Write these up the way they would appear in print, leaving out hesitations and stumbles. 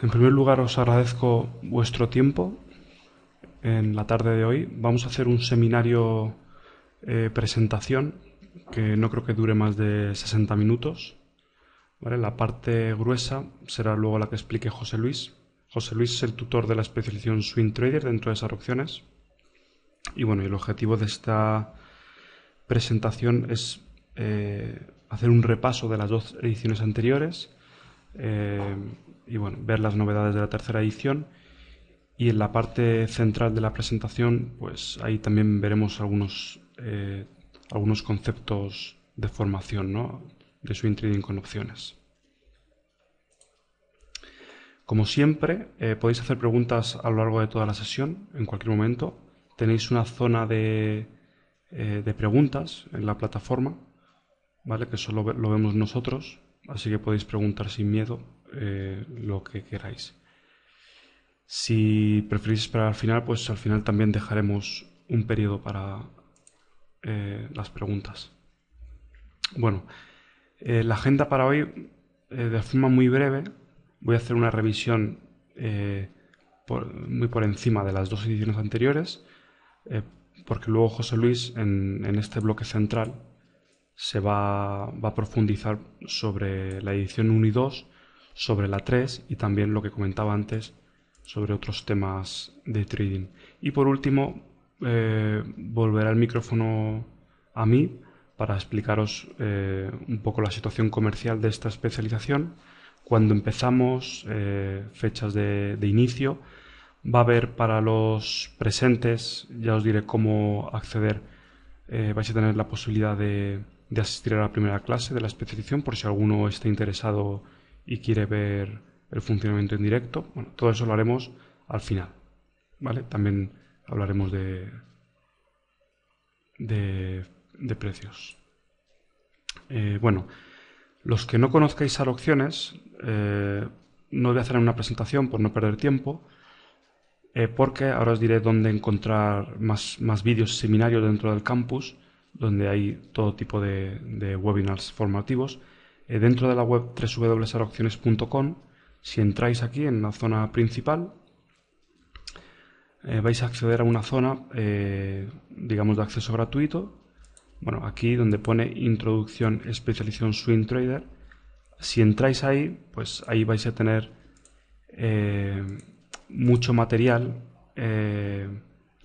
En primer lugar, os agradezco vuestro tiempo en la tarde de hoy. Vamos a hacer un seminario presentación que no creo que dure más de 60 minutos. ¿Vale? La parte gruesa será luego la que explique José Luis. José Luis es el tutor de la especialización Swing Trader dentro de esas opciones. Y bueno, el objetivo de esta presentación es hacer un repaso de las dos ediciones anteriores y bueno, ver las novedades de la tercera edición. Y en la parte central de la presentación, pues ahí también veremos algunos conceptos de formación, ¿no? De swing trading con opciones. Como siempre, podéis hacer preguntas a lo largo de toda la sesión, en cualquier momento. Tenéis una zona de preguntas en la plataforma, ¿vale? Que solo lo vemos nosotros, así que podéis preguntar sin miedo lo que queráis. Si preferís esperar al final, pues al final también dejaremos un periodo para las preguntas. Bueno, la agenda para hoy, de forma muy breve, voy a hacer una revisión muy por encima de las dos ediciones anteriores, porque luego José Luis, en este bloque central, se va a profundizar sobre la edición 1 y 2, sobre la 3 y también lo que comentaba antes sobre otros temas de trading. Y por último, volverá el micrófono a mí para explicaros un poco la situación comercial de esta especialización. Cuando empezamos, fechas de inicio, va a haber para los presentes, ya os diré cómo acceder, vais a tener la posibilidad de asistir a la primera clase de la especialización por si alguno está interesado y quiere ver el funcionamiento en directo. Bueno, todo eso lo haremos al final, ¿vale? También hablaremos de precios. Bueno, los que no conozcáis opciones, no voy a hacer una presentación por no perder tiempo, porque ahora os diré dónde encontrar más vídeos, seminarios dentro del campus, donde hay todo tipo de webinars formativos. Dentro de la web www.arocciones.com, si entráis aquí en la zona principal, vais a acceder a una zona, digamos, de acceso gratuito. Bueno, aquí donde pone Introducción Especialización Swing Trader. Si entráis ahí, pues ahí vais a tener mucho material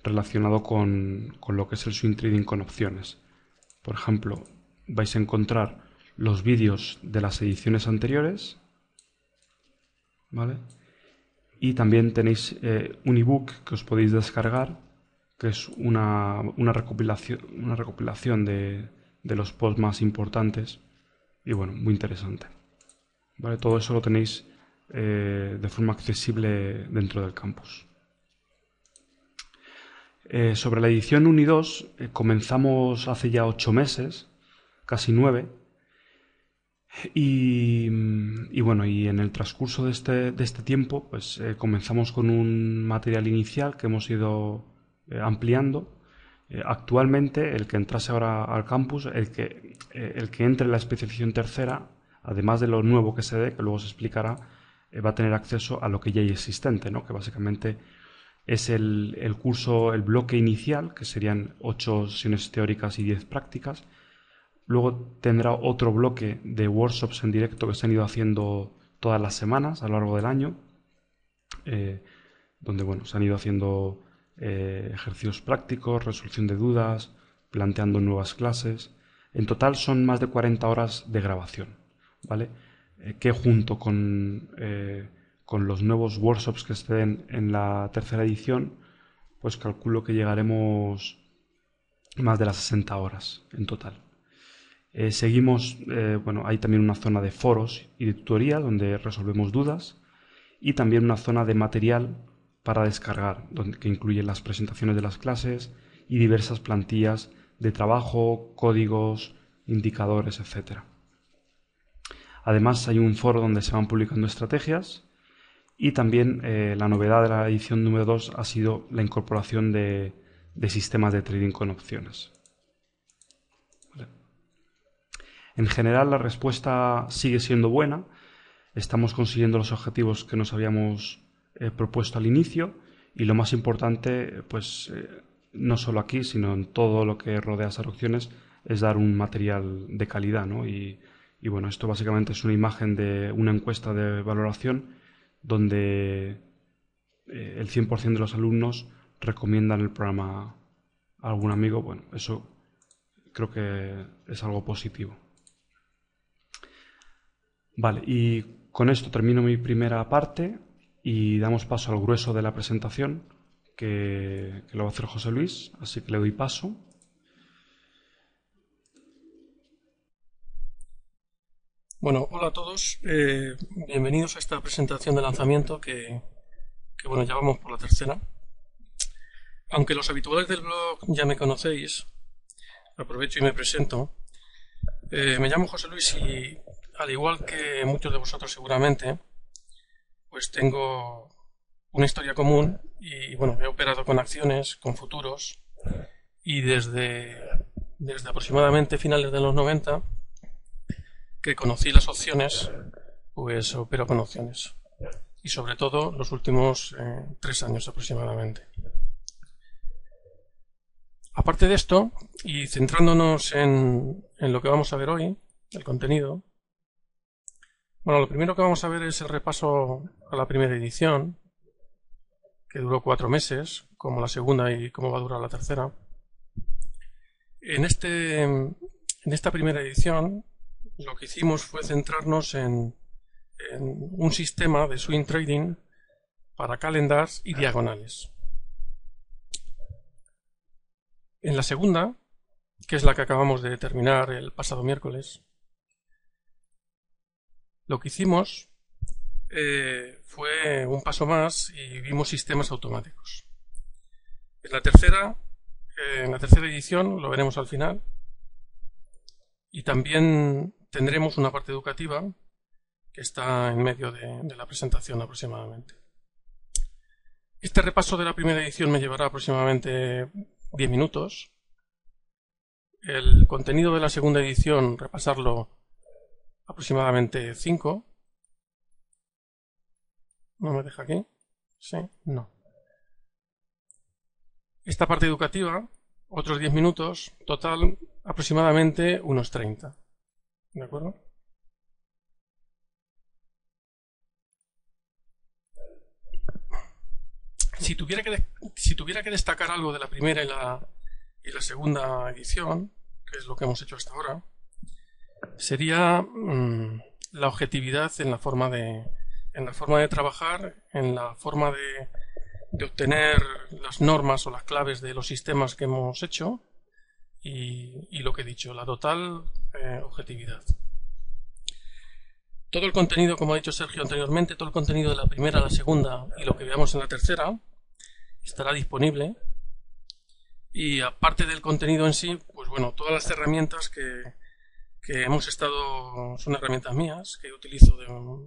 relacionado con lo que es el swing trading con opciones. Por ejemplo, vais a encontrar los vídeos de las ediciones anteriores, ¿vale? Y también tenéis un ebook que os podéis descargar, que es una recopilación de los posts más importantes y bueno, muy interesante. ¿Vale? Todo eso lo tenéis de forma accesible dentro del campus. Sobre la edición 1 y 2 comenzamos hace ya 8 meses, casi 9, y bueno, y en el transcurso de este tiempo pues comenzamos con un material inicial que hemos ido ampliando. Actualmente el que entrase ahora al campus, el que entre en la especialización tercera, además de lo nuevo que se dé, que luego se explicará, va a tener acceso a lo que ya hay existente, ¿no? Que básicamente es el curso, el bloque inicial, que serían 8 sesiones teóricas y 10 prácticas. Luego tendrá otro bloque de workshops en directo que se han ido haciendo todas las semanas a lo largo del año, donde bueno, se han ido haciendo ejercicios prácticos, resolución de dudas, planteando nuevas clases. En total son más de 40 horas de grabación, ¿vale? Que junto con los nuevos workshops que se den en la tercera edición, pues calculo que llegaremos más de las 60 horas en total. Seguimos, bueno, hay también una zona de foros y de tutoría donde resolvemos dudas y también una zona de material para descargar, que incluye las presentaciones de las clases y diversas plantillas de trabajo, códigos, indicadores, etc. Además hay un foro donde se van publicando estrategias y también la novedad de la edición número 2 ha sido la incorporación de sistemas de trading con opciones. ¿Vale? En general la respuesta sigue siendo buena. estamos consiguiendo los objetivos que nos habíamos propuesto al inicio, y lo más importante, pues no solo aquí, sino en todo lo que rodea esas opciones, es dar un material de calidad, ¿no? Y bueno, esto básicamente es una imagen de una encuesta de valoración donde el 100% de los alumnos recomiendan el programa a algún amigo. Bueno, eso creo que es algo positivo. Vale, y con esto termino mi primera parte y damos paso al grueso de la presentación, que lo va a hacer José Luis, así que le doy paso. Bueno, hola a todos, bienvenidos a esta presentación de lanzamiento que bueno, ya vamos por la tercera. Aunque los habituales del blog ya me conocéis, aprovecho y me presento. Me llamo José Luis y, al igual que muchos de vosotros seguramente, pues tengo una historia común y bueno, he operado con acciones, con futuros, y desde aproximadamente finales de los 90 que conocí las opciones, pues opero con opciones. Y sobre todo los últimos 3 años aproximadamente. Aparte de esto, y centrándonos en lo que vamos a ver hoy, el contenido, bueno, lo primero que vamos a ver es el repaso a la primera edición, que duró 4 meses, como la segunda y como va a durar la tercera. En esta primera edición, lo que hicimos fue centrarnos en un sistema de swing trading para calendars y diagonales. En la segunda, que es la que acabamos de terminar el pasado miércoles, lo que hicimos fue un paso más y vimos sistemas automáticos. En la tercera edición, lo veremos al final, y también tendremos una parte educativa que está en medio de la presentación aproximadamente. Este repaso de la primera edición me llevará aproximadamente 10 minutos. El contenido de la segunda edición, repasarlo aproximadamente 5. ¿No me deja aquí? Sí, no. Esta parte educativa, otros 10 minutos, total aproximadamente unos 30. ¿De acuerdo? Si tuviera que destacar algo de la primera y la segunda edición, que es lo que hemos hecho hasta ahora, sería la objetividad en la forma de trabajar, en la forma de obtener las normas o las claves de los sistemas que hemos hecho y lo que he dicho, la total objetividad. Todo el contenido, como ha dicho Sergio anteriormente, todo el contenido de la primera, la segunda y lo que veamos en la tercera estará disponible. Y aparte del contenido en sí, pues bueno, todas las herramientas que hemos estado son herramientas mías, que utilizo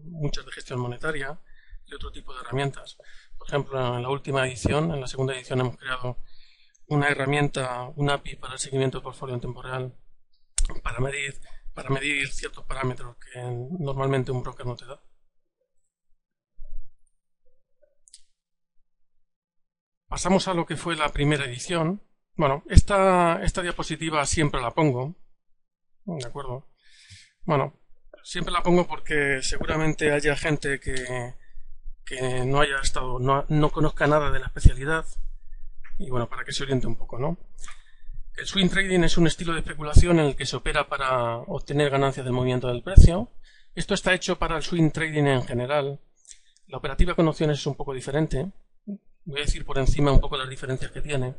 muchas de gestión monetaria y otro tipo de herramientas. Por ejemplo, en la última edición, en la segunda edición, hemos creado una herramienta, un API para el seguimiento del portfolio en tiempo real, para medir ciertos parámetros que normalmente un broker no te da. Pasamos a lo que fue la primera edición. Bueno, esta diapositiva siempre la pongo, ¿de acuerdo? Bueno, siempre la pongo porque seguramente haya gente que no haya estado, no conozca nada de la especialidad, y bueno, para que se oriente un poco, ¿no? El swing trading es un estilo de especulación en el que se opera para obtener ganancias del movimiento del precio. Esto está hecho para el swing trading en general. La operativa con opciones es un poco diferente. Voy a decir por encima un poco las diferencias que tiene.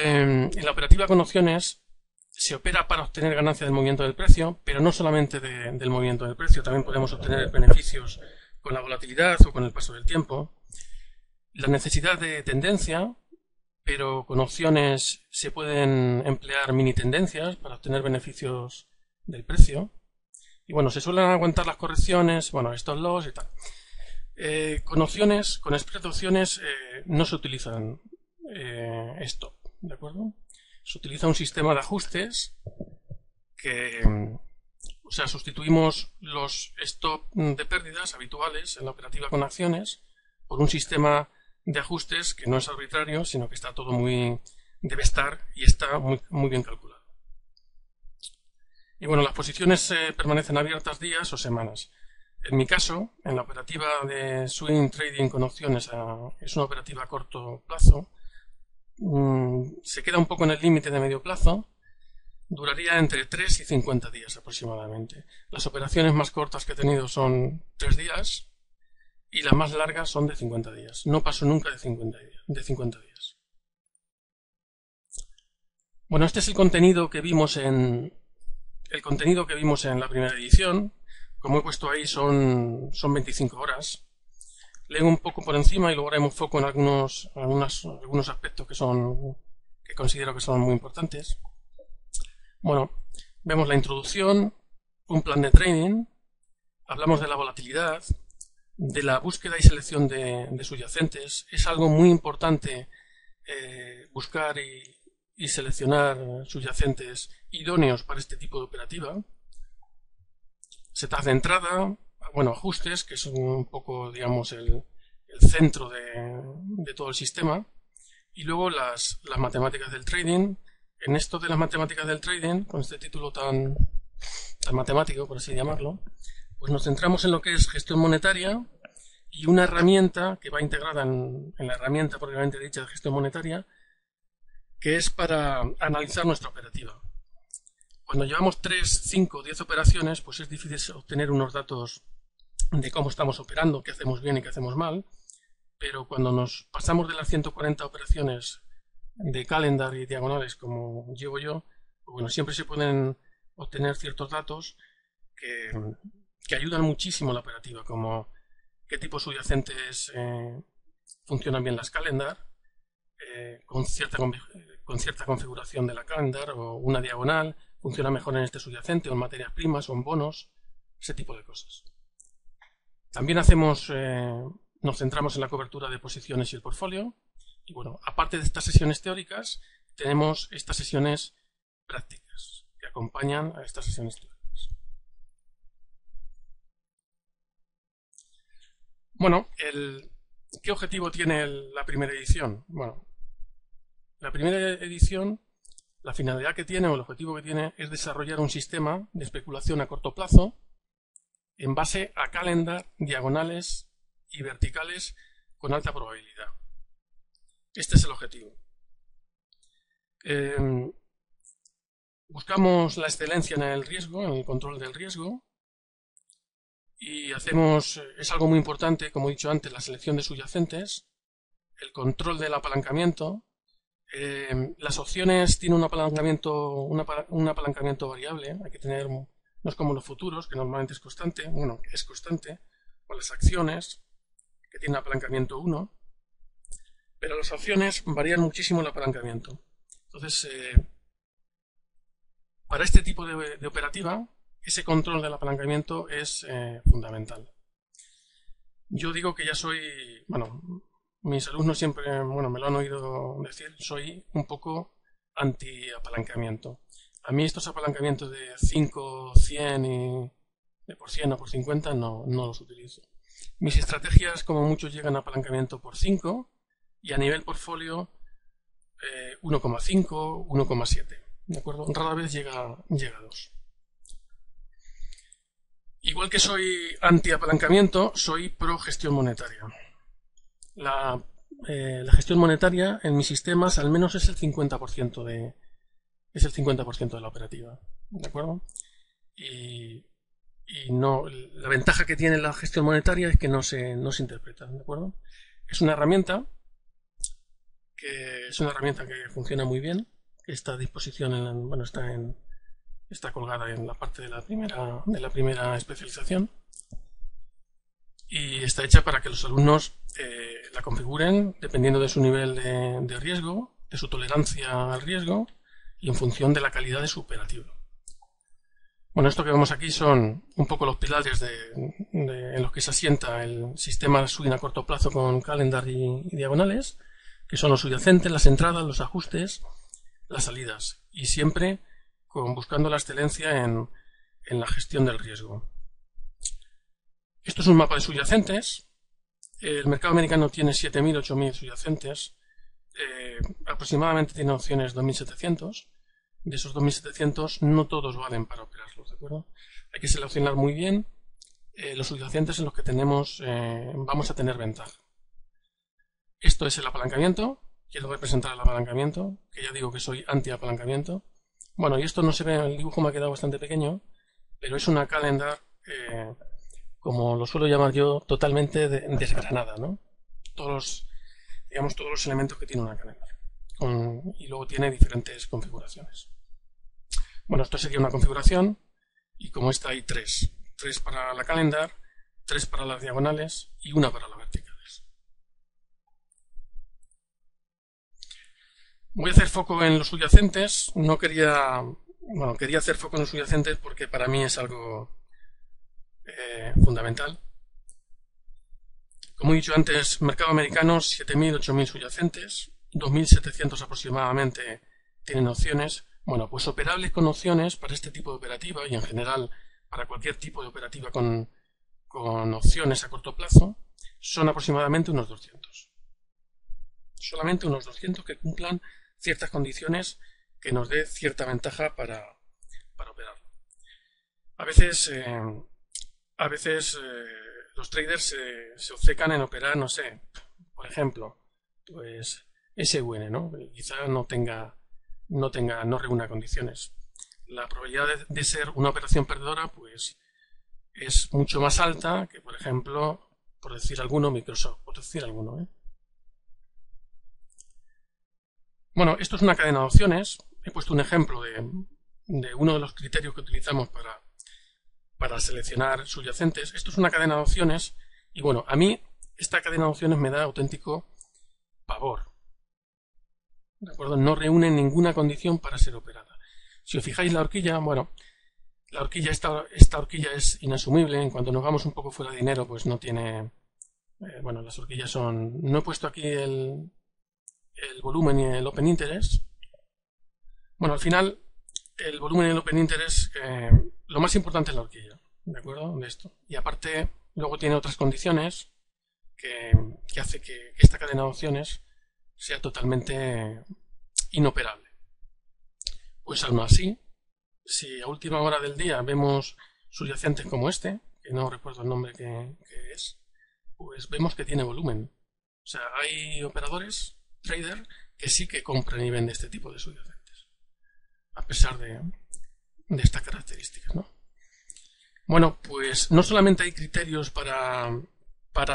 En la operativa con opciones se opera para obtener ganancias del movimiento del precio, pero no solamente del movimiento del precio. También podemos obtener beneficios con la volatilidad o con el paso del tiempo. La necesidad de tendencia, pero con opciones se pueden emplear mini tendencias para obtener beneficios del precio. Y bueno, se suelen aguantar las correcciones, bueno, estos loss y tal. Con opciones, con spread de opciones, no se utilizan stop, ¿de acuerdo? Se utiliza un sistema de ajustes que O sea, sustituimos los stop de pérdidas habituales en la operativa con acciones por un sistema de ajustes que no es arbitrario, sino que está todo debe estar y está muy bien calculado. Y bueno, las posiciones permanecen abiertas días o semanas. En mi caso, en la operativa de swing trading con opciones, es una operativa a corto plazo, se queda un poco en el límite de medio plazo. Duraría entre 3 y 50 días aproximadamente. Las operaciones más cortas que he tenido son 3 días y las más largas son de 50 días. No paso nunca de 50 días. Bueno, este es el contenido que vimos en la primera edición. Como he puesto ahí, son 25 horas. Leo un poco por encima y luego haremos foco en algunos aspectos que considero que son muy importantes. Bueno, vemos la introducción, un plan de trading, hablamos de la volatilidad, de la búsqueda y selección de subyacentes. Es algo muy importante buscar y seleccionar subyacentes idóneos para este tipo de operativa. Setas de entrada, bueno, ajustes, que es un poco, digamos, el centro de todo el sistema. Y luego las matemáticas del trading. En esto de las matemáticas del trading, con este título tan matemático, por así llamarlo, pues nos centramos en lo que es gestión monetaria y una herramienta que va integrada en la herramienta propiamente dicha de gestión monetaria, que es para analizar nuestra operativa. Cuando llevamos 3, 5, 10 operaciones, pues es difícil obtener unos datos de cómo estamos operando, qué hacemos bien y qué hacemos mal, pero cuando nos pasamos de las 140 operaciones de calendar y diagonales como llevo yo, pues bueno, siempre se pueden obtener ciertos datos que ayudan muchísimo a la operativa, como qué tipos subyacentes funcionan bien las calendar, con cierta configuración de la calendar, o una diagonal funciona mejor en este subyacente, o en materias primas, o en bonos, ese tipo de cosas. También nos centramos en la cobertura de posiciones y el portfolio. Y bueno, aparte de estas sesiones teóricas, tenemos estas sesiones prácticas que acompañan a estas sesiones teóricas. Bueno, ¿qué objetivo tiene la primera edición? Bueno, la primera edición, la finalidad que tiene o el objetivo que tiene es desarrollar un sistema de especulación a corto plazo en base a calendar, diagonales y verticales con alta probabilidad. Este es el objetivo. Buscamos la excelencia en el riesgo, en el control del riesgo, y es algo muy importante, como he dicho antes, la selección de subyacentes, el control del apalancamiento. Las opciones tienen un apalancamiento variable, hay que tener, no es como los futuros, que normalmente es constante, bueno, es constante, o las acciones, que tienen apalancamiento 1. Pero las opciones varían muchísimo el apalancamiento. Entonces, para este tipo de operativa, ese control del apalancamiento es fundamental. Yo digo que mis alumnos siempre, me lo han oído decir, soy un poco anti-apalancamiento. A mí estos apalancamientos de 5, 100 y de por 100 o por 50 no los utilizo. Mis estrategias, como muchos, llegan a apalancamiento por 5, y a nivel portfolio 1,5, 1,7. ¿De acuerdo? Rara vez llega a 2. Igual que soy anti-apalancamiento, soy pro gestión monetaria. La gestión monetaria en mis sistemas al menos es el 50% de la operativa. ¿De acuerdo? Y la ventaja que tiene la gestión monetaria es que no se interpreta. ¿De acuerdo? Es una herramienta que funciona muy bien, que está a disposición está colgada en la parte de la primera especialización, y está hecha para que los alumnos la configuren dependiendo de su nivel de riesgo, de su tolerancia al riesgo y en función de la calidad de su operativa. Bueno, esto que vemos aquí son un poco los pilares en los que se asienta el sistema de swing a corto plazo con calendar y diagonales, que son los subyacentes, las entradas, los ajustes, las salidas, y siempre buscando la excelencia en en la gestión del riesgo. Esto es un mapa de subyacentes. El mercado americano tiene 7.000, 8.000 subyacentes. Aproximadamente tiene opciones 2.700. De esos 2.700 no todos valen para operarlos, ¿de acuerdo? Hay que seleccionar muy bien los subyacentes en los que vamos a tener ventaja. Esto es el apalancamiento. Quiero representar el apalancamiento, que ya digo que soy anti-apalancamiento. Bueno, y esto no se ve, el dibujo me ha quedado bastante pequeño, pero es una calendar, como lo suelo llamar yo, totalmente desgranada, ¿no? Todos los elementos que tiene una calendar. Y luego tiene diferentes configuraciones. Bueno, esto sería una configuración, y como esta hay tres. Tres para la calendar, tres para las diagonales y una para las verticales. Voy a hacer foco en los subyacentes. Quería hacer foco en los subyacentes porque para mí es algo fundamental. Como he dicho antes, mercado americano, 7.000, 8.000 subyacentes, 2.700 aproximadamente tienen opciones. Bueno, pues operables con opciones para este tipo de operativa y en general para cualquier tipo de operativa con opciones a corto plazo son aproximadamente unos 200. Solamente unos 200 que cumplan ciertas condiciones que nos dé cierta ventaja para operarlo. A veces los traders se obcecan en operar, no sé, por ejemplo, pues SVN, ¿no? Quizá no reúna condiciones. La probabilidad de ser una operación perdedora, pues, es mucho más alta que, por ejemplo, por decir alguno, Microsoft, por decir alguno, ¿eh? Bueno, esto es una cadena de opciones. He puesto un ejemplo de uno de los criterios que utilizamos para seleccionar subyacentes. Esto es una cadena de opciones y bueno, a mí esta cadena de opciones me da auténtico pavor. ¿De acuerdo? No reúne ninguna condición para ser operada. Si os fijáis la horquilla, bueno, esta horquilla es inasumible. En cuanto nos vamos un poco fuera de dinero, pues no tiene... bueno, las horquillas son... No he puesto aquí el volumen y el Open Interest. Bueno, al final, el volumen y el Open Interest, lo más importante es la horquilla, ¿de acuerdo? De esto. Y aparte, luego tiene otras condiciones que hace que esta cadena de opciones sea totalmente inoperable. Pues aún así, si a última hora del día vemos subyacentes como este, que no recuerdo el nombre que es, pues vemos que tiene volumen. O sea, hay operadores, trader, que sí que compran y venden este tipo de subyacentes, a pesar de estas características, ¿no? Bueno, pues no solamente hay criterios para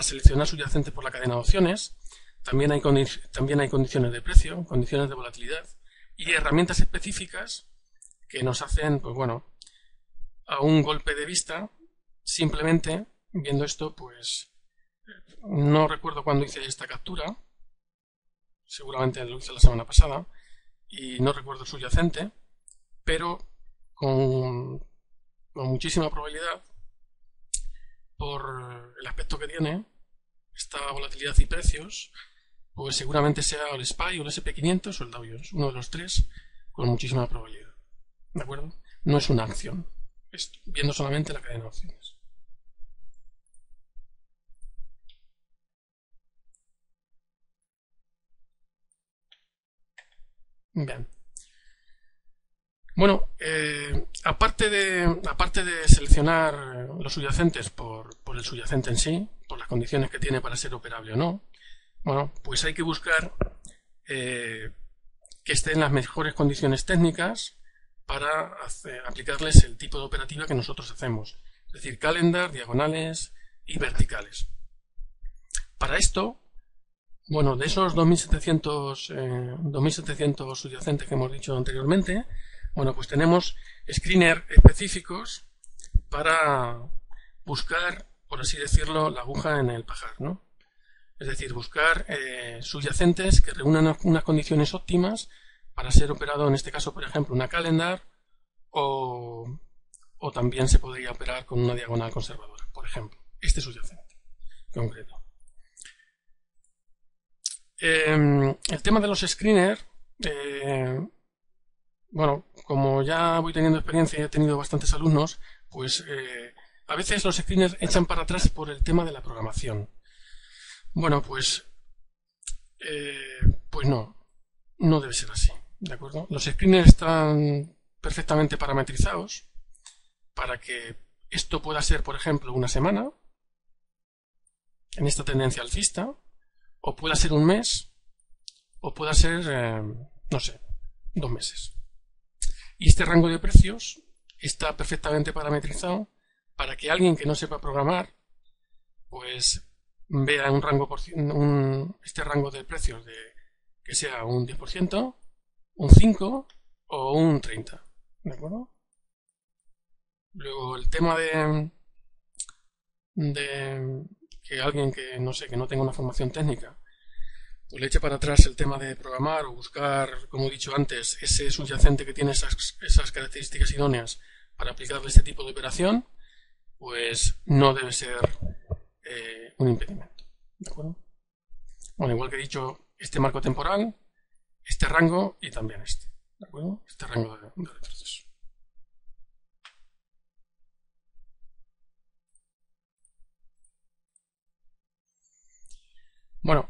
seleccionar subyacentes por la cadena de opciones, también hay condiciones de precio, condiciones de volatilidad y herramientas específicas que nos hacen, pues bueno, a un golpe de vista, simplemente viendo esto, pues no recuerdo cuándo hice esta captura, seguramente lo hice la semana pasada, y no recuerdo el subyacente, pero con muchísima probabilidad, por el aspecto que tiene, esta volatilidad y precios, pues seguramente sea el SPY o el SP500 o el Dow Jones, uno de los tres, con muchísima probabilidad. ¿De acuerdo? No es una acción, es viendo solamente la cadena de opciones. Bien. Bueno, aparte de seleccionar los subyacentes por el subyacente en sí, por las condiciones que tiene para ser operable o no, bueno, pues hay que buscar que esté en las mejores condiciones técnicas para aplicarles el tipo de operativa que nosotros hacemos, es decir, calendar, diagonales y verticales. Para esto, bueno, de esos 2.700 subyacentes que hemos dicho anteriormente, bueno, pues tenemos screener específicos para buscar, por así decirlo, la aguja en el pajar, ¿no? Es decir, buscar subyacentes que reúnan unas condiciones óptimas para ser operado, en este caso, por ejemplo, una calendar o también se podría operar con una diagonal conservadora, por ejemplo, este subyacente concreto. El tema de los screeners, bueno, como ya voy teniendo experiencia y he tenido bastantes alumnos, pues a veces los screeners echan para atrás por el tema de la programación. Bueno, pues no debe ser así, ¿de acuerdo? Los screeners están perfectamente parametrizados para que esto pueda ser, por ejemplo, una semana en esta tendencia alcista, o pueda ser un mes, o pueda ser, no sé, 2 meses. Y este rango de precios está perfectamente parametrizado para que alguien que no sepa programar, pues vea un rango este rango de precios que sea un 10%, un 5% o un 30%. ¿De acuerdo? Luego el tema de que alguien que no sé, que no tenga una formación técnica, pues le eche para atrás el tema de programar o buscar, como he dicho antes, ese subyacente que tiene esas características idóneas para aplicarle este tipo de operación, pues no debe ser un impedimento. ¿De acuerdo? Bueno, igual que he dicho, este marco temporal, este rango y también este. ¿De acuerdo? Este rango de retroceso. Bueno,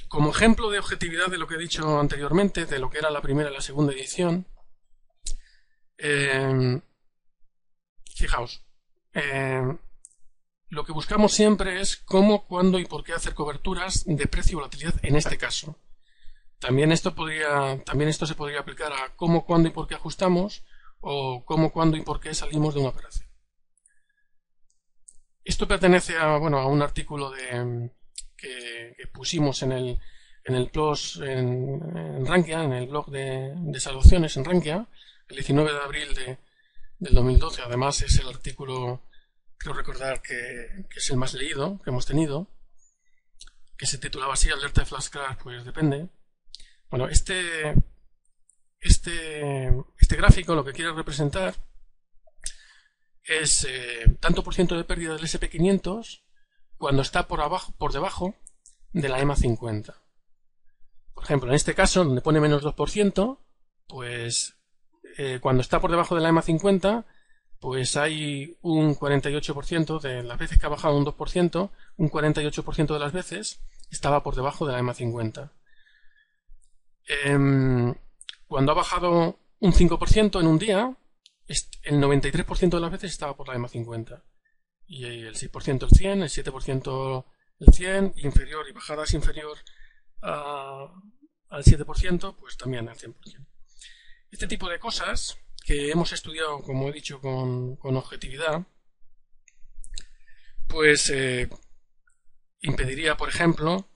como ejemplo de objetividad de lo que he dicho anteriormente, de lo que era la primera y la segunda edición, fijaos, lo que buscamos siempre es cómo, cuándo y por qué hacer coberturas de precio y volatilidad en este caso. También esto se podría aplicar a cómo, cuándo y por qué ajustamos, o cómo, cuándo y por qué salimos de una operación. Esto pertenece a un artículo que pusimos en el PLOS en Rankia, en el blog de salvaciones en Rankia, el 19 de abril del 2012. Además es el artículo, creo recordar que es el más leído que hemos tenido, que se titulaba así: alerta de flash crash, pues depende. Bueno, este gráfico lo que quiere representar es tanto por ciento de pérdida del SP500 cuando está por debajo de la EMA 50. Por ejemplo, en este caso, donde pone menos 2%, pues cuando está por debajo de la EMA 50, pues hay un 48% de las veces que ha bajado un 2%, un 48% de las veces estaba por debajo de la EMA 50. Cuando ha bajado un 5% en un día, el 93% de las veces estaba por la EMA 50. Y el 6% el 100, el 7% el 100, inferior y bajadas inferior al 7%, pues también al 100%. Este tipo de cosas que hemos estudiado, como he dicho, con objetividad, pues impediría, por ejemplo,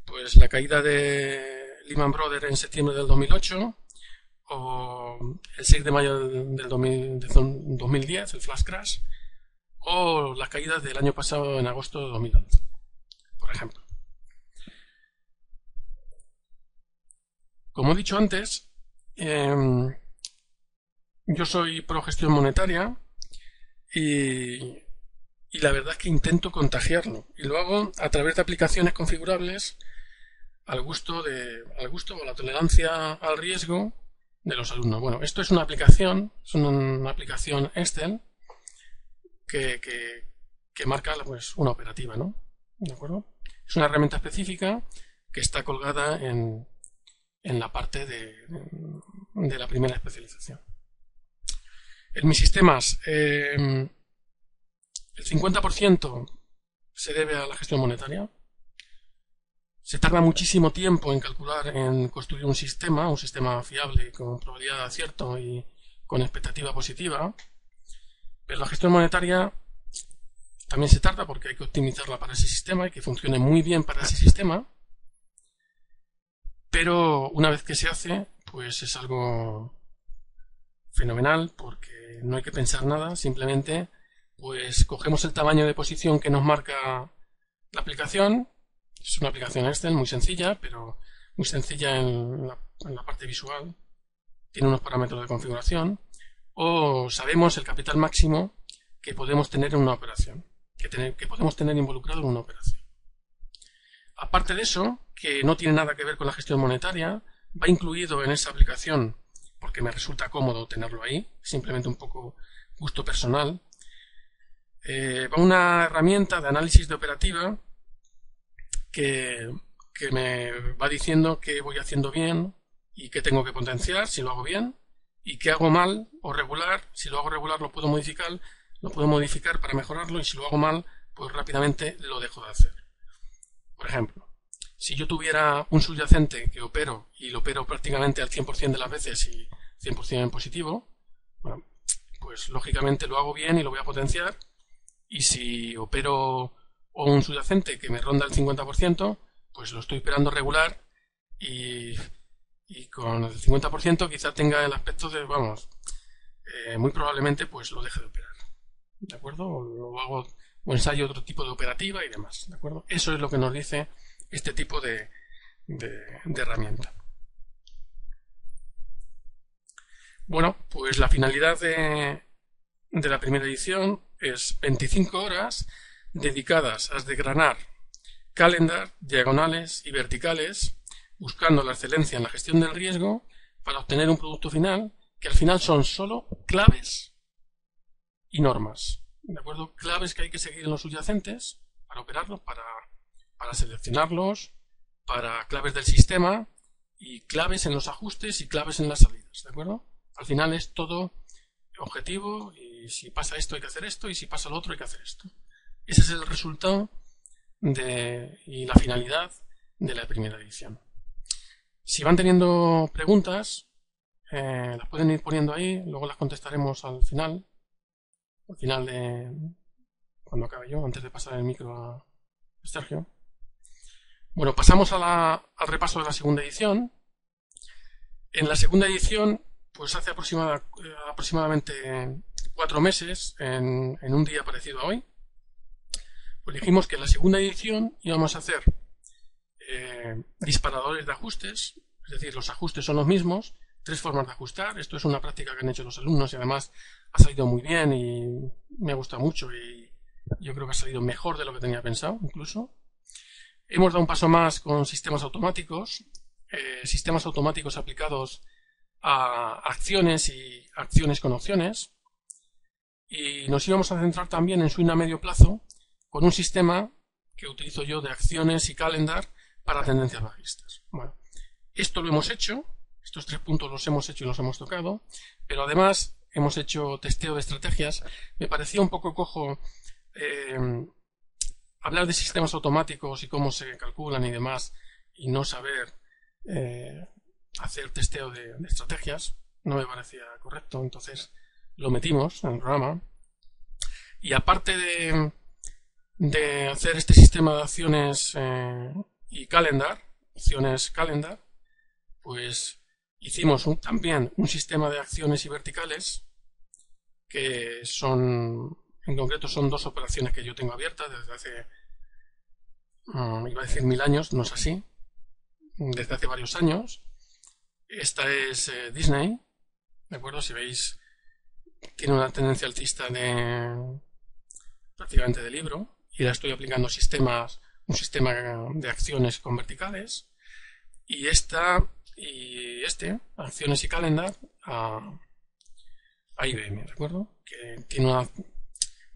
pues la caída de Lehman Brothers en septiembre del 2008, o el 6 de mayo del 2010, el flash crash, o las caídas del año pasado en agosto de 2011, por ejemplo. Como he dicho antes, yo soy pro gestión monetaria y la verdad es que intento contagiarlo, y lo hago a través de aplicaciones configurables al gusto o la tolerancia al riesgo de los alumnos. Bueno, esto es una aplicación Excel que marca pues una operativa, ¿no? ¿De acuerdo? Es una herramienta específica que está colgada en la parte de la primera especialización. En mis sistemas, el 50% se debe a la gestión monetaria. Se tarda muchísimo tiempo en construir un sistema fiable con probabilidad de acierto y con expectativa positiva. Pero la gestión monetaria también se tarda porque hay que optimizarla para ese sistema y que funcione muy bien para ese sistema. Pero una vez que se hace, pues es algo fenomenal, porque no hay que pensar nada, simplemente pues cogemos el tamaño de posición que nos marca la aplicación. Es una aplicación Excel muy sencilla, pero muy sencilla en la parte visual. Tiene unos parámetros de configuración. O sabemos el capital máximo que podemos tener en una operación, que podemos tener involucrado en una operación. Aparte de eso, que no tiene nada que ver con la gestión monetaria, va incluido en esa aplicación, porque me resulta cómodo tenerlo ahí, simplemente un poco gusto personal, va una herramienta de análisis de operativa que me va diciendo qué voy haciendo bien y qué tengo que potenciar si lo hago bien, y qué hago mal o regular. Si lo hago regular lo puedo modificar para mejorarlo, y si lo hago mal, pues rápidamente lo dejo de hacer. Por ejemplo, si yo tuviera un subyacente que opero y lo opero prácticamente al 100% de las veces y 100% en positivo, bueno, pues lógicamente lo hago bien y lo voy a potenciar. Y si opero un subyacente que me ronda el 50%, pues lo estoy operando regular y con el 50% quizá tenga el aspecto de, muy probablemente pues lo deje de operar, ¿de acuerdo? O ensayo otro tipo de operativa y demás, ¿de acuerdo? Eso es lo que nos dice este tipo de herramienta. Bueno, pues la finalidad de la primera edición es 25 horas dedicadas a desgranar calendar, diagonales y verticales, buscando la excelencia en la gestión del riesgo para obtener un producto final que al final son solo claves y normas, ¿de acuerdo? Claves que hay que seguir en los subyacentes para operarlos, para seleccionarlos, para claves del sistema, y claves en los ajustes y claves en las salidas, ¿de acuerdo? Al final es todo objetivo, y si pasa esto hay que hacer esto, y si pasa lo otro hay que hacer esto. Ese es el resultado y la finalidad de la primera edición. Si van teniendo preguntas, las pueden ir poniendo ahí, luego las contestaremos al final de cuando acabe yo, antes de pasar el micro a Sergio. Bueno, pasamos al repaso de la segunda edición. En la segunda edición, pues hace aproximadamente 4 meses, en un día parecido a hoy, pues dijimos que en la segunda edición íbamos a hacer disparadores de ajustes, es decir, los ajustes son los mismos, 3 formas de ajustar. Esto es una práctica que han hecho los alumnos y además ha salido muy bien y me ha gustado mucho, y yo creo que ha salido mejor de lo que tenía pensado incluso. Hemos dado un paso más con sistemas automáticos aplicados a acciones y acciones con opciones, y nos íbamos a centrar también en swing a medio plazo con un sistema que utilizo yo de acciones y calendar para tendencias bajistas. Bueno, esto lo hemos hecho, estos 3 puntos los hemos hecho y los hemos tocado, pero además hemos hecho testeo de estrategias. Me parecía un poco cojo hablar de sistemas automáticos y cómo se calculan y demás, y no saber hacer testeo de estrategias. No me parecía correcto, entonces lo metimos en el programa. Y aparte de hacer este sistema de acciones y calendar, pues hicimos también un sistema de acciones y verticales, que en concreto son 2 operaciones que yo tengo abiertas desde hace, iba a decir 1000 años, no es así, desde hace varios años. Esta es Disney, ¿de acuerdo? Si veis, tiene una tendencia alcista prácticamente de libro, y la estoy aplicando un sistema de acciones con verticales, y acciones y calendar a IBM, ¿de acuerdo? Que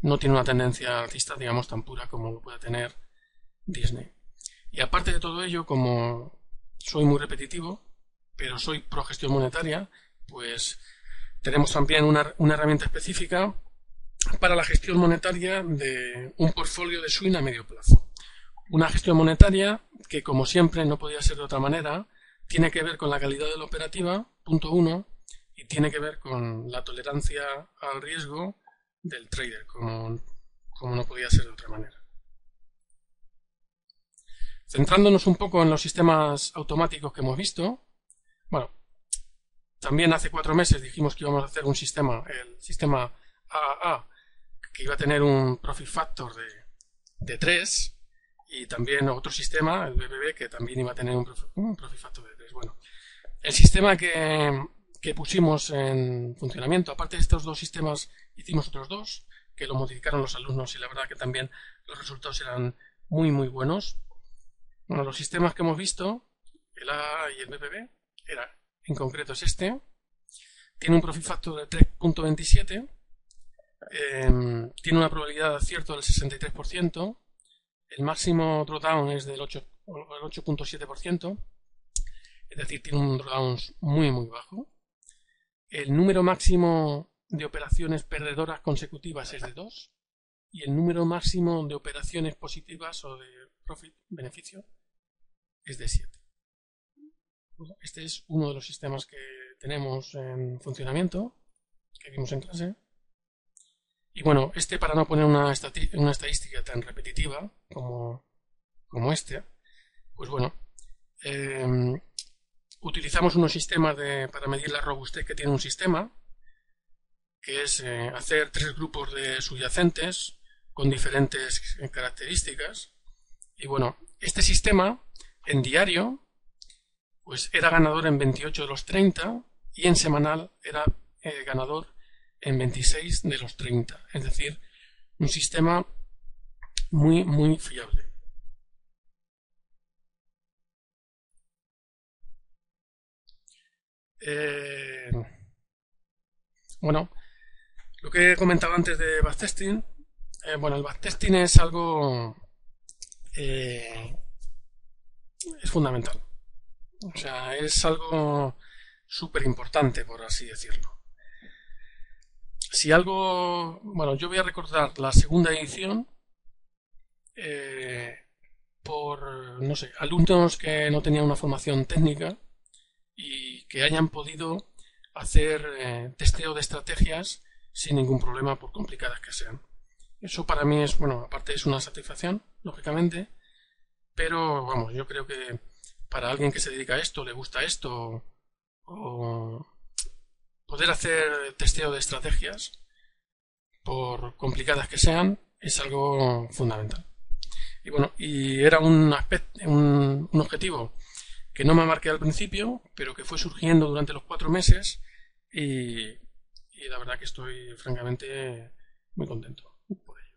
no tiene una tendencia alcista, digamos, tan pura como lo puede tener Disney. Y aparte de todo ello, como soy muy repetitivo, pero soy pro gestión monetaria, pues tenemos también una herramienta específica para la gestión monetaria de un portfolio de swing a medio plazo. Una gestión monetaria que, como siempre, no podía ser de otra manera, tiene que ver con la calidad de la operativa, punto 1, y tiene que ver con la tolerancia al riesgo del trader, como no podía ser de otra manera. Centrándonos un poco en los sistemas automáticos que hemos visto, bueno, también hace 4 meses dijimos que íbamos a hacer el sistema AAA, que iba a tener un profit factor de 3, y también otro sistema, el BBB, que también iba a tener un profit factor de 3. Bueno, el sistema que pusimos en funcionamiento, aparte de estos 2 sistemas, hicimos otros 2 que lo modificaron los alumnos, y la verdad que también los resultados eran muy muy buenos. Bueno, los sistemas que hemos visto, el AA y el BBB, en concreto es este, tiene un profit factor de 3.27, tiene una probabilidad de acierto del 63%, el máximo drawdown es del 8.7%, es decir, tiene un drawdown muy muy bajo. El número máximo de operaciones perdedoras consecutivas es de 2 y el número máximo de operaciones positivas o de profit, beneficio, es de 7. Este es uno de los sistemas que tenemos en funcionamiento, que vimos en clase. Y bueno, para no poner una estadística tan repetitiva como este, pues bueno, utilizamos unos sistemas para medir la robustez que tiene un sistema, que es hacer 3 grupos de subyacentes con diferentes características. Y bueno, este sistema en diario pues era ganador en 28 de los 30 y en semanal era ganador en 26 de los 30. Es decir, un sistema muy muy fiable. Bueno, lo que he comentado antes de backtesting, bueno, el backtesting es algo es fundamental. O sea, es algo súper importante, por así decirlo. Si algo, bueno, yo voy a recordar la segunda edición por, no sé, alumnos que no tenían una formación técnica y que hayan podido hacer testeo de estrategias sin ningún problema, por complicadas que sean. Eso para mí es, bueno, aparte es una satisfacción, lógicamente, pero vamos, yo creo que para alguien que se dedica a esto, le gusta esto, o poder hacer testeo de estrategias, por complicadas que sean, es algo fundamental. Y bueno, y era un objetivo que no me marqué al principio, pero que fue surgiendo durante los 4 meses y la verdad que estoy francamente muy contento por ello.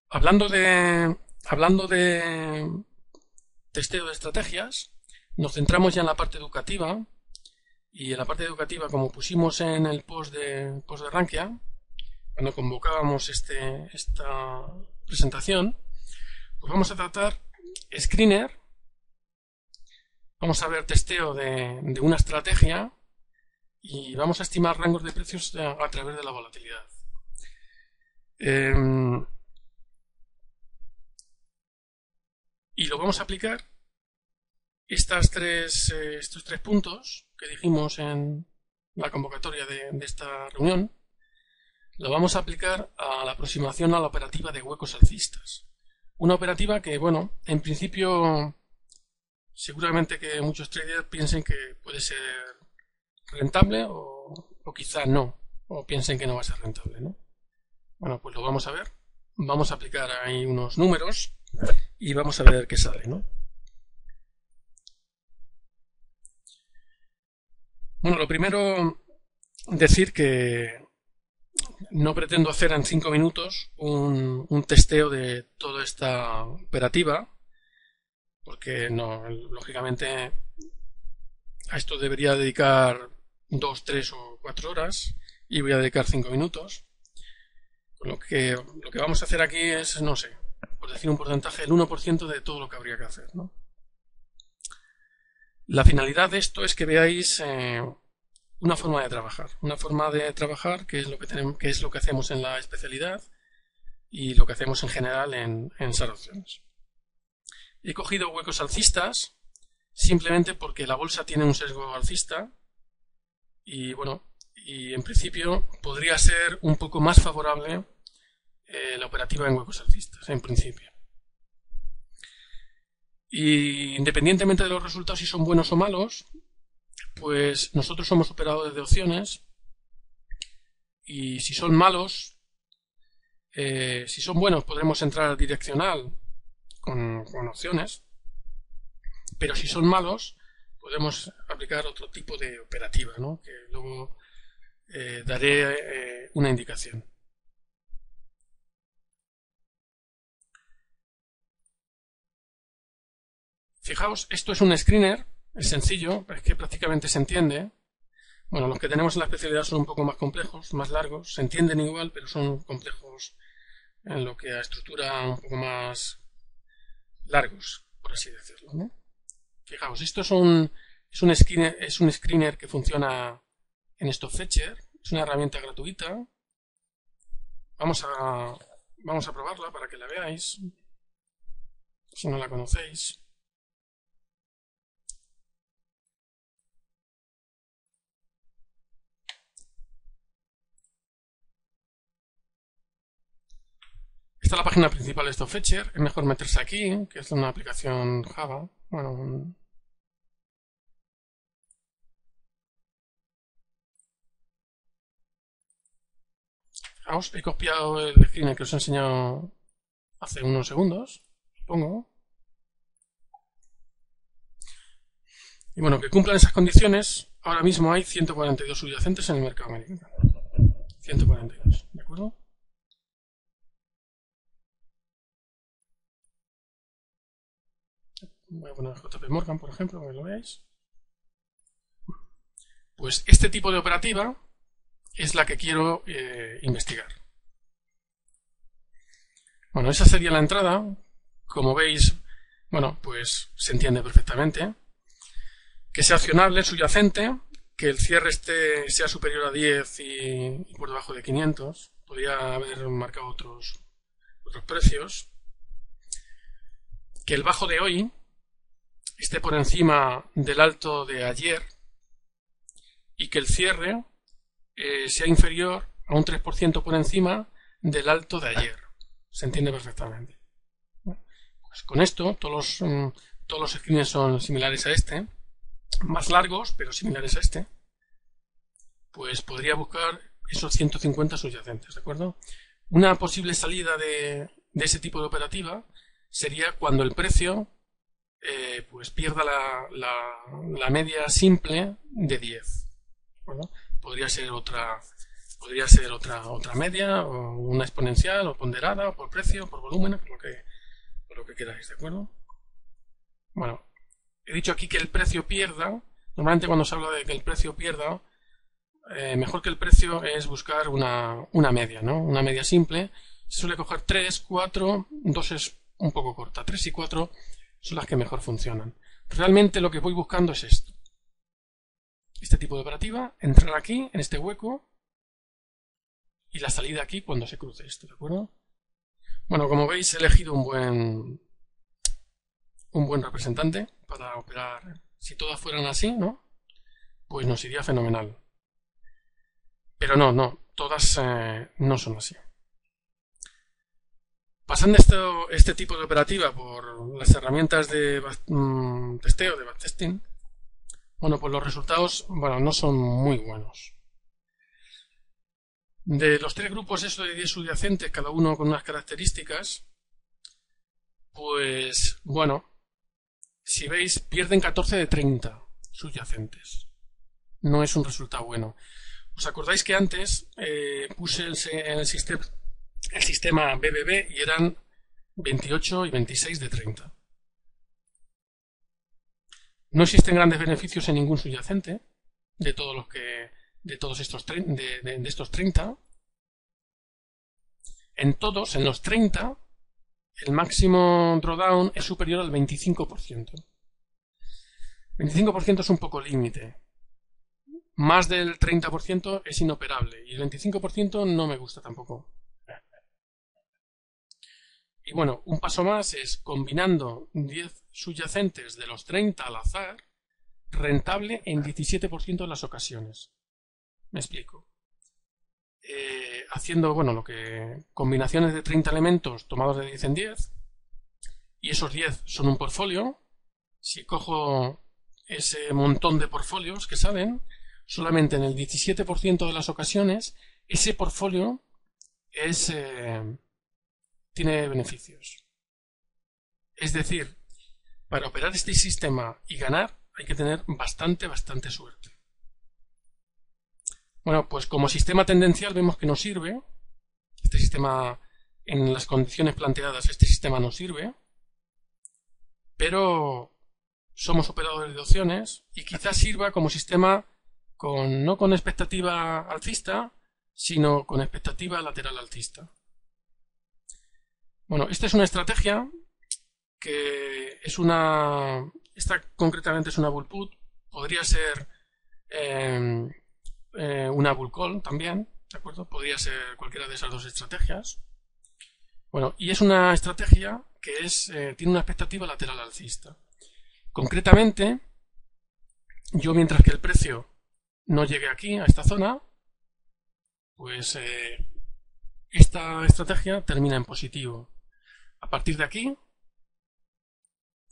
Hablando de testeo de estrategias, nos centramos ya en la parte educativa. Y en la parte educativa, como pusimos en el post de Rankia, cuando convocábamos esta presentación, pues vamos a tratar screener, vamos a ver testeo de una estrategia y vamos a estimar rangos de precios a través de la volatilidad. Y lo vamos a aplicar estos 3 puntos que dijimos en la convocatoria de esta reunión, lo vamos a aplicar a la aproximación a la operativa de huecos alcistas. Una operativa que, bueno, en principio seguramente que muchos traders piensen que puede ser rentable o quizá no, o piensen que no va a ser rentable, ¿no? Bueno, pues lo vamos a ver. Vamos a aplicar ahí unos números y vamos a ver qué sale, ¿no? Bueno, lo primero, decir que no pretendo hacer en 5 minutos un testeo de toda esta operativa, porque no, lógicamente a esto debería dedicar 2, 3 o 4 horas y voy a dedicar 5 minutos. Lo que vamos a hacer aquí es, no sé, por decir un porcentaje, el 1% de todo lo que habría que hacer, ¿no? La finalidad de esto es que veáis una forma de trabajar que es lo que hacemos en la especialidad y lo que hacemos en general en SAR Opciones. He cogido huecos alcistas simplemente porque la bolsa tiene un sesgo alcista y bueno, y en principio podría ser un poco más favorable la operativa en huecos alcistas, en principio. Y independientemente de los resultados, si son buenos o malos, pues nosotros somos operadores de opciones y si son malos, si son buenos podremos entrar direccional con opciones, pero si son malos podemos aplicar otro tipo de operativa, ¿no? Que luego daré una indicación. Fijaos, esto es un screener, es sencillo, es que prácticamente se entiende. Bueno, los que tenemos en la especialidad son un poco más complejos, más largos, se entienden igual, pero son complejos en lo que a estructura un poco más largos, por así decirlo, ¿no? Fijaos, esto es un screener que funciona en StockFetcher, es una herramienta gratuita. Vamos a probarla para que la veáis, si no la conocéis. Esta es la página principal de StockFetcher. Es mejor meterse aquí, que es una aplicación Java. Bueno, fijaos, he copiado el screener que os he enseñado hace unos segundos, supongo. Y bueno, que cumplan esas condiciones, ahora mismo hay 142 subyacentes en el mercado americano. 142, ¿de acuerdo? Voy a poner JP Morgan, por ejemplo, para que lo veáis. Pues este tipo de operativa es la que quiero investigar. Bueno, esa sería la entrada. Como veis, bueno, pues se entiende perfectamente. Que sea accionable, subyacente, que el cierre sea superior a 10 y por debajo de 500. Podría haber marcado otros precios. Que el bajo de hoy esté por encima del alto de ayer y que el cierre sea inferior a un 3% por encima del alto de ayer. Se entiende perfectamente. Pues con esto todos los screens son similares a este, más largos pero similares a este. Pues podría buscar esos 150 subyacentes, ¿de acuerdo? Una posible salida de ese tipo de operativa sería cuando el precio pues pierda la media simple de 10. ¿De acuerdo? Podría ser otra media, o una exponencial, o ponderada, o por precio, o por volumen, por lo que queráis, ¿de acuerdo? Bueno, he dicho aquí que el precio pierda. Normalmente cuando se habla de que el precio pierda, mejor que el precio es buscar una media, ¿no? Una media simple. Se suele coger 3, 4, 2 es un poco corta. 3 y 4 son las que mejor funcionan. Realmente lo que voy buscando es esto. Este tipo de operativa, entrar aquí, en este hueco, y la salida aquí cuando se cruce esto, ¿de acuerdo? Bueno, como veis he elegido un buen representante para operar. Si todas fueran así, ¿no? Pues nos iría fenomenal. Pero no, todas no son así. Pasando este tipo de operativa por las herramientas de testeo, de backtesting, bueno, pues los resultados, bueno, no son muy buenos. De los 3 grupos de 10 subyacentes, cada uno con unas características, pues, bueno, si veis, pierden 14 de 30 subyacentes. No es un resultado bueno. ¿Os acordáis que antes puse en el sistema BBB y eran 28 y 26 de 30? No existen grandes beneficios en ningún subyacente de todos estos 30. En los 30, el máximo drawdown es superior al 25%. 25% es un poco límite. Más del 30% es inoperable y el 25% no me gusta tampoco. Y bueno, un paso más es combinando 10 subyacentes de los 30 al azar, rentable en 17% de las ocasiones. Me explico. Haciendo, bueno, combinaciones de 30 elementos tomados de 10 en 10, y esos 10 son un portfolio. Si cojo ese montón de portfolios que salen, solamente en el 17% de las ocasiones ese portfolio tiene beneficios. Es decir, para operar este sistema y ganar hay que tener bastante suerte. Bueno, pues como sistema tendencial vemos que no sirve. Este sistema, en las condiciones planteadas, este sistema no sirve. Pero somos operadores de opciones y quizás sirva como sistema no con expectativa alcista, sino con expectativa lateral alcista. Bueno, esta es una estrategia que es esta concretamente es una bull put, podría ser una bull call también, ¿de acuerdo? Podría ser cualquiera de esas dos estrategias. Bueno, y es una estrategia que tiene una expectativa lateral alcista. Concretamente, yo mientras que el precio no llegue aquí, a esta zona, pues esta estrategia termina en positivo. A partir de aquí,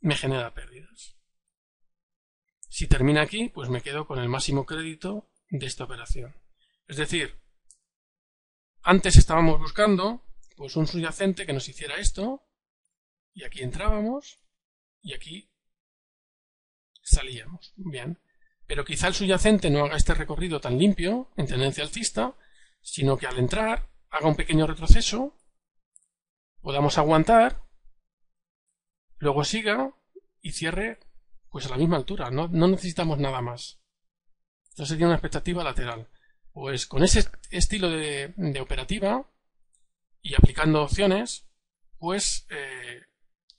me genera pérdidas. Si termina aquí, pues me quedo con el máximo crédito de esta operación. Es decir, antes estábamos buscando pues un subyacente que nos hiciera esto, y aquí entrábamos, y aquí salíamos. Bien. Pero quizá el subyacente no haga este recorrido tan limpio, en tendencia alcista, sino que al entrar haga un pequeño retroceso, podamos aguantar, luego siga y cierre pues a la misma altura. No necesitamos nada más. Esto sería una expectativa lateral. Pues con ese estilo de operativa y aplicando opciones, pues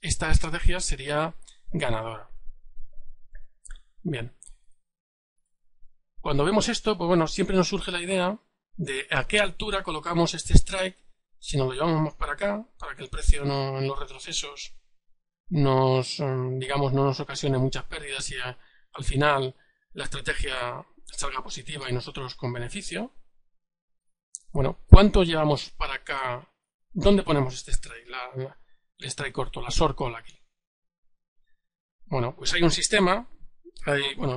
esta estrategia sería ganadora. Bien. Cuando vemos esto, pues bueno, siempre nos surge la idea de a qué altura colocamos este strike si nos lo llevamos más para acá, para que el precio en los retrocesos no nos ocasione muchas pérdidas y al final la estrategia salga positiva y nosotros con beneficio. Bueno, ¿cuánto llevamos para acá? ¿Dónde ponemos este strike? El strike corto, la short call aquí. Bueno, pues hay un sistema,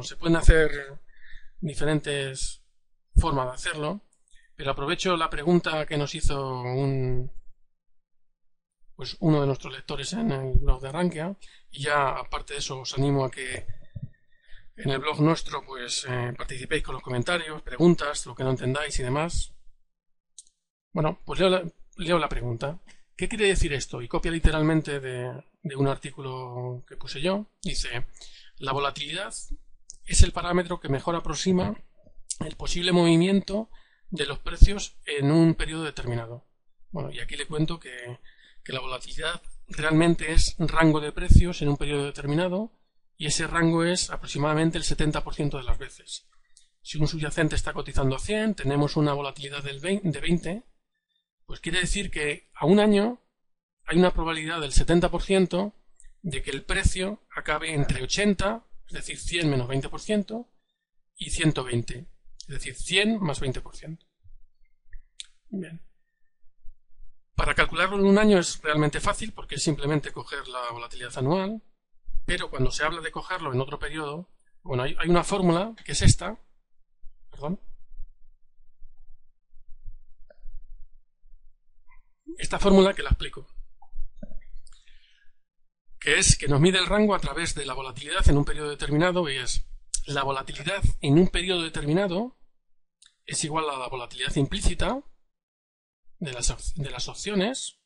se pueden hacer diferentes formas de hacerlo, pero aprovecho la pregunta que nos hizo uno de nuestros lectores en el blog de Rankia, y ya aparte de eso os animo a que en el blog nuestro pues participéis con los comentarios, preguntas, lo que no entendáis y demás. Bueno, pues leo la pregunta. ¿Qué quiere decir esto? Y copia literalmente de un artículo que puse yo. Dice: la volatilidad es el parámetro que mejor aproxima el posible movimiento de los precios en un periodo determinado. Bueno, y aquí le cuento que la volatilidad realmente es rango de precios en un periodo determinado, y ese rango es aproximadamente el 70% de las veces. Si un subyacente está cotizando a 100, tenemos una volatilidad de 20, pues quiere decir que a un año hay una probabilidad del 70% de que el precio acabe entre 80, es decir, 100 menos 20%, y 120, es decir, 100 más 20%. Bien. Para calcularlo en un año es realmente fácil porque es simplemente coger la volatilidad anual, pero cuando se habla de cogerlo en otro periodo, bueno, hay una fórmula que es esta, perdón. Esta fórmula que la explico, que es que nos mide el rango a través de la volatilidad en un periodo determinado, y es la volatilidad en un periodo determinado es igual a la volatilidad implícita de las opciones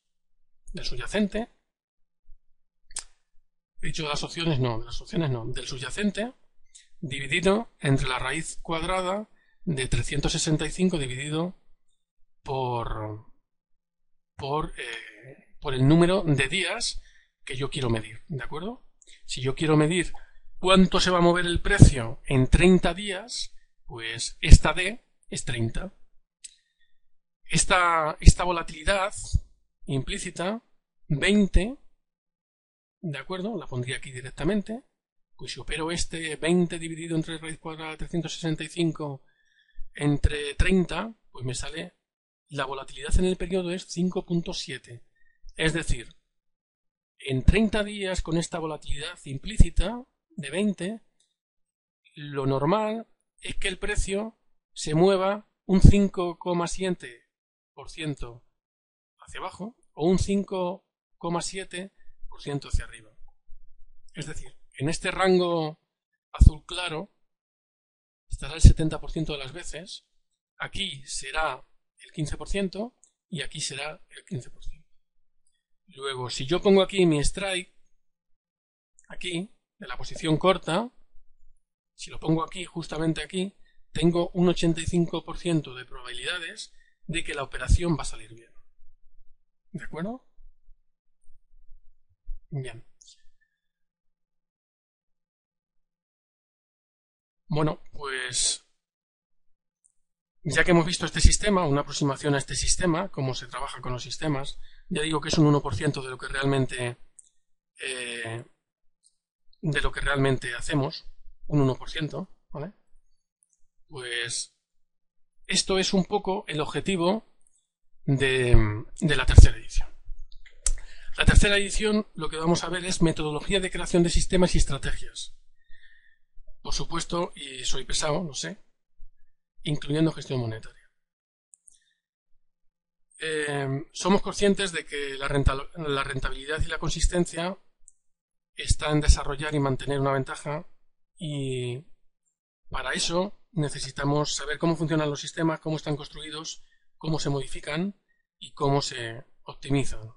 del subyacente. He dicho de las opciones no, del subyacente, dividido entre la raíz cuadrada de 365 dividido por el número de días que yo quiero medir, ¿de acuerdo? Si yo quiero medir cuánto se va a mover el precio en 30 días, pues esta D es 30. Esta volatilidad implícita, 20, ¿de acuerdo? La pondría aquí directamente. Pues si opero este 20 dividido entre raíz cuadrada de 365 entre 30, pues me sale la volatilidad en el periodo es 5.7. Es decir, en 30 días con esta volatilidad implícita de 20, lo normal es que el precio se mueva un 5,7% hacia abajo o un 5,7% hacia arriba. Es decir, en este rango azul claro estará el 70% de las veces, aquí será el 15% y aquí será el 15%. Luego, si yo pongo aquí mi strike, aquí, de la posición corta, si lo pongo aquí, justamente aquí, tengo un 85% de probabilidades de que la operación va a salir bien. ¿De acuerdo? Bien. Bueno, pues ya que hemos visto este sistema, una aproximación a este sistema, cómo se trabaja con los sistemas, ya digo que es un 1% de lo que realmente hacemos, un 1%, ¿vale? Pues esto es un poco el objetivo de la tercera edición. La tercera edición lo que vamos a ver es metodología de creación de sistemas y estrategias. Por supuesto, y soy pesado, lo sé, incluyendo gestión monetaria. Somos conscientes de que la rentabilidad y la consistencia está en desarrollar y mantener una ventaja, y para eso necesitamos saber cómo funcionan los sistemas, cómo están construidos, cómo se modifican y cómo se optimizan.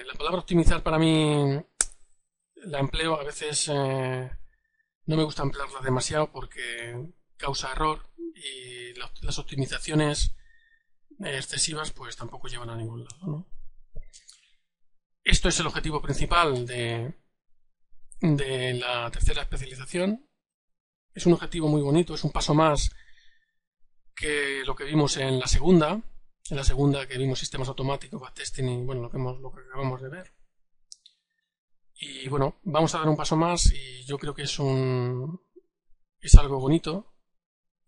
La palabra optimizar para mí la empleo a veces, no me gusta emplearla demasiado porque causa error, y las optimizaciones excesivas pues tampoco llevan a ningún lado, ¿no? Esto es el objetivo principal de la tercera especialización. Es un objetivo muy bonito, es un paso más que lo que vimos en la segunda que vimos sistemas automáticos, backtesting y bueno, lo que acabamos de ver. Y bueno, vamos a dar un paso más, y yo creo que es algo bonito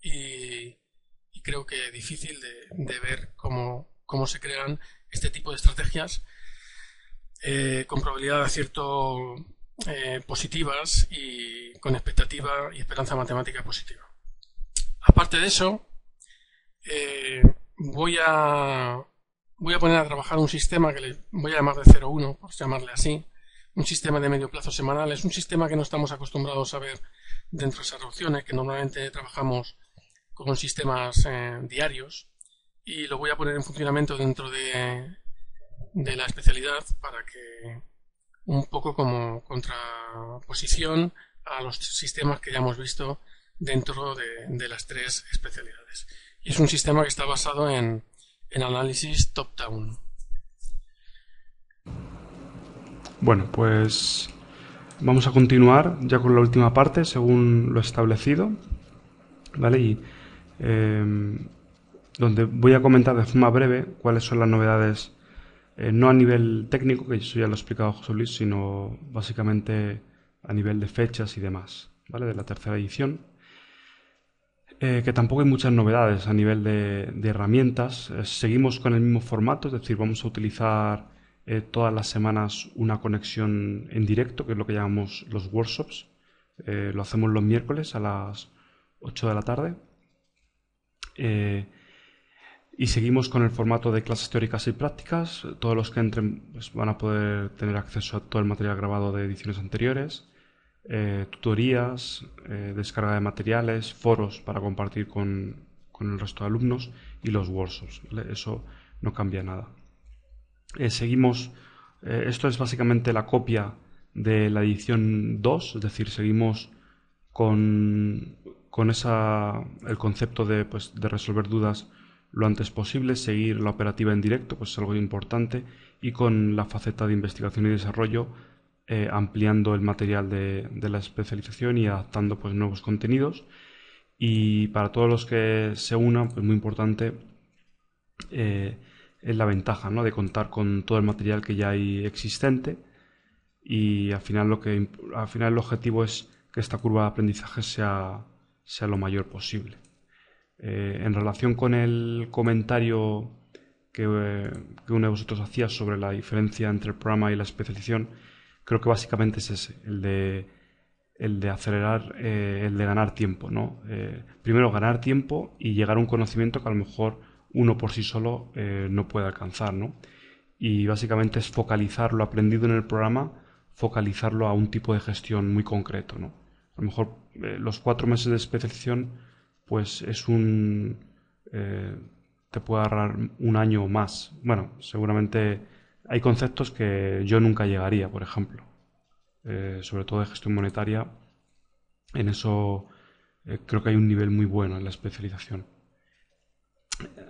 y creo que difícil de ver cómo se crean este tipo de estrategias con probabilidad de acierto positivas y con expectativa y esperanza matemática positiva. Aparte de eso, voy a poner a trabajar un sistema que le voy a llamar de 0-1, por llamarle así, un sistema de medio plazo semanal. Es un sistema que no estamos acostumbrados a ver dentro de esas opciones, que normalmente trabajamos con sistemas diarios, y lo voy a poner en funcionamiento dentro de la especialidad para que un poco como contraposición a los sistemas que ya hemos visto dentro de las tres especialidades. Y es un sistema que está basado en análisis top-down. Bueno, pues vamos a continuar ya con la última parte según lo establecido, ¿vale? Y donde voy a comentar de forma breve cuáles son las novedades, no a nivel técnico, que eso ya lo ha explicado José Luis, sino básicamente a nivel de fechas y demás, ¿vale? De la tercera edición. Que tampoco hay muchas novedades a nivel de herramientas. Seguimos con el mismo formato, es decir, vamos a utilizar todas las semanas una conexión en directo, que es lo que llamamos los workshops. Lo hacemos los miércoles a las 8 de la tarde. Y seguimos con el formato de clases teóricas y prácticas. Todos los que entren pues, van a poder tener acceso a todo el material grabado de ediciones anteriores, tutorías, descarga de materiales, foros para compartir con el resto de alumnos, y los workshops, ¿vale? Eso no cambia nada. Seguimos, esto es básicamente la copia de la edición 2, es decir, seguimos con el concepto de resolver dudas lo antes posible, seguir la operativa en directo, pues es algo importante, y con la faceta de investigación y desarrollo, ampliando el material de la especialización y adaptando pues nuevos contenidos. Y para todos los que se unan, pues muy importante es la ventaja, ¿no?, de contar con todo el material que ya hay existente, y al final el objetivo es que esta curva de aprendizaje sea lo mayor posible. En relación con el comentario que uno de vosotros hacía sobre la diferencia entre el programa y la especialización, creo que básicamente es ese, el de acelerar, el de ganar tiempo, ¿no? Primero ganar tiempo y llegar a un conocimiento que a lo mejor uno por sí solo no puede alcanzar, ¿no? Y básicamente es focalizar lo aprendido en el programa, focalizarlo a un tipo de gestión muy concreto, ¿no? A lo mejor los 4 meses de especialización pues te puede ahorrar un año o más. Bueno, seguramente hay conceptos que yo nunca llegaría, por ejemplo, sobre todo de gestión monetaria. En eso creo que hay un nivel muy bueno en la especialización.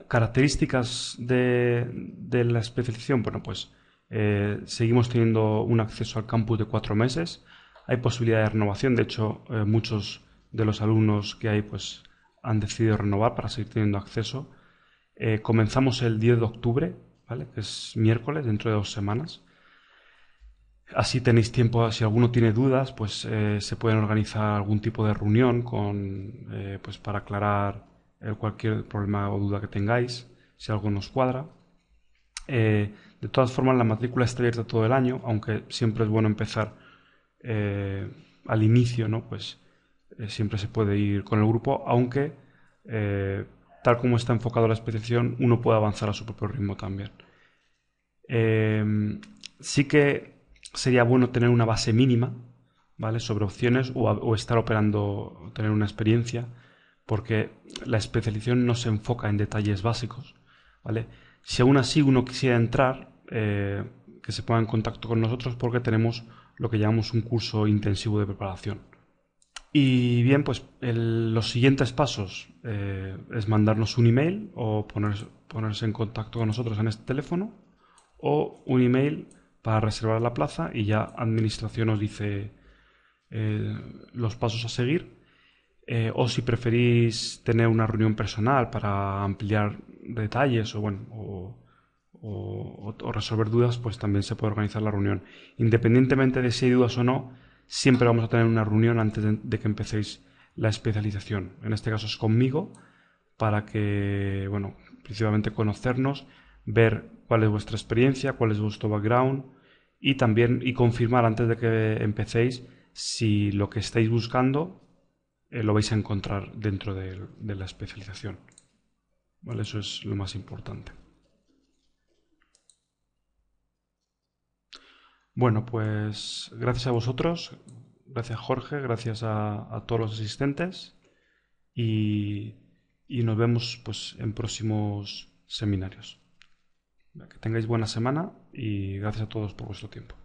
Características de la especialización, bueno, pues seguimos teniendo un acceso al campus de 4 meses. Hay posibilidad de renovación, de hecho, muchos de los alumnos que hay pues han decidido renovar para seguir teniendo acceso. Comenzamos el 10 de octubre, ¿vale? Que es miércoles, dentro de 2 semanas. Así tenéis tiempo, si alguno tiene dudas, pues se pueden organizar algún tipo de reunión pues para aclarar cualquier problema o duda que tengáis, si algo nos cuadra. De todas formas, la matrícula está abierta todo el año, aunque siempre es bueno empezar al inicio, ¿no? Pues siempre se puede ir con el grupo, aunque tal como está enfocado la especialización, uno puede avanzar a su propio ritmo también. Sí que sería bueno tener una base mínima, ¿vale? Sobre opciones o estar operando, tener una experiencia, porque la especialización no se enfoca en detalles básicos, ¿vale? Si aún así uno quisiera entrar, que se ponga en contacto con nosotros porque tenemos lo que llamamos un curso intensivo de preparación. Y bien, pues los siguientes pasos es mandarnos un email o ponerse en contacto con nosotros en este teléfono o un email para reservar la plaza y ya administración os dice los pasos a seguir. O si preferís tener una reunión personal para ampliar detalles o resolver dudas, pues también se puede organizar la reunión. Independientemente de si hay dudas o no, siempre vamos a tener una reunión antes de que empecéis la especialización. En este caso es conmigo, para que, bueno, principalmente conocernos, ver cuál es vuestra experiencia, cuál es vuestro background y también confirmar antes de que empecéis si lo que estáis buscando lo vais a encontrar dentro de la especialización. ¿Vale? Eso es lo más importante. Bueno, pues gracias a vosotros, gracias Jorge, gracias a todos los asistentes y, y nos vemos pues en próximos seminarios. Que tengáis buena semana y gracias a todos por vuestro tiempo.